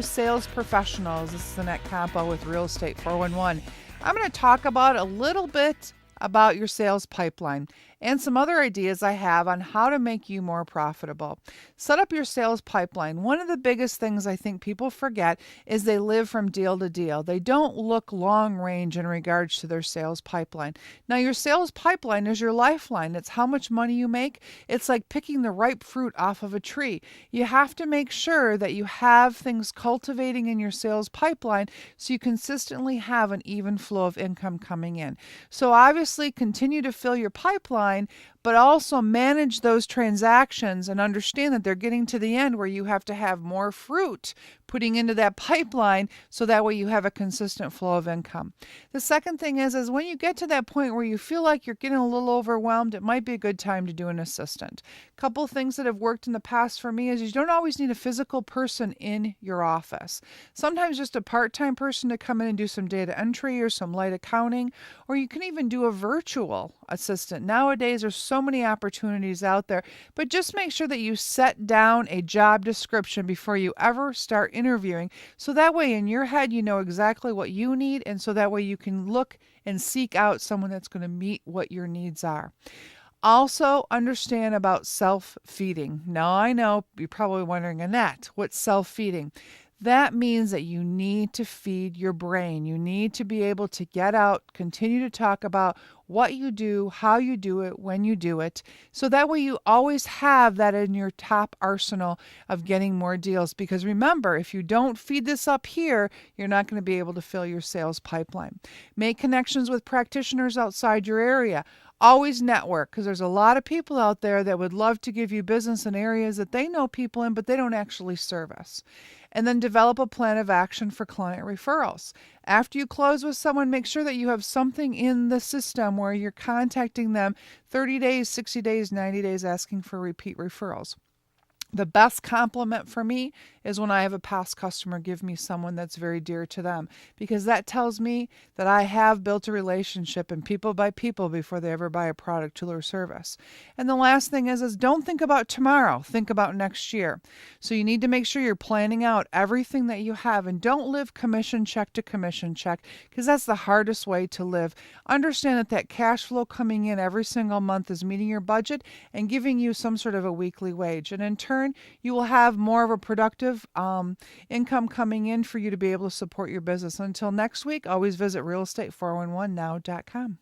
sales professionals. This is Annette Compo with Real Estate 411. I'm going to talk about a little bit about your sales pipeline and some other ideas I have on how to make you more profitable. Set up your sales pipeline. One of the biggest things I think people forget is they live from deal to deal. They don't look long range in regards to their sales pipeline. Now, your sales pipeline is your lifeline. It's how much money you make. It's like picking the ripe fruit off of a tree. You have to make sure that you have things cultivating in your sales pipeline so you consistently have an even flow of income coming in. So obviously continue to fill your pipeline, but also manage those transactions and understand that they're getting to the end where you have to have more fruit putting into that pipeline so that way you have a consistent flow of income. The second thing is when you get to that point where you feel like you're getting a little overwhelmed, it might be a good time to do an assistant. A couple things that have worked in the past for me is you don't always need a physical person in your office. Sometimes just a part-time person to come in and do some data entry or some light accounting, or you can even do a virtual assistant. Nowadays, there's so many opportunities out there, but just make sure that you set down a job description before you ever start interviewing. So that way in your head, you know exactly what you need. And so that way you can look and seek out someone that's going to meet what your needs are. Also, understand about self-feeding. Now, I know you're probably wondering, Annette, what's self-feeding? That means that you need to feed your brain. You need to be able to get out, continue to talk about what you do, how you do it, when you do it. So that way you always have that in your top arsenal of getting more deals. Because remember, if you don't feed this up here, you're not going to be able to fill your sales pipeline. Make connections with practitioners outside your area. Always network, because there's a lot of people out there that would love to give you business in areas that they know people in, but they don't actually service. And then develop a plan of action for client referrals. After you close with someone, make sure that you have something in the system where you're contacting them 30 days, 60 days, 90 days, asking for repeat referrals. The best compliment for me is when I have a past customer give me someone that's very dear to them, because that tells me that I have built a relationship, and people buy people before they ever buy a product, tool, or service. And the last thing is don't think about tomorrow, think about next year. So you need to make sure you're planning out everything that you have, and don't live commission check to commission check, because that's the hardest way to live. Understand that that cash flow coming in every single month is meeting your budget and giving you some sort of a weekly wage. And in turn, you will have more of a productive income coming in for you to be able to support your business. Until next week, always visit realestate411now.com.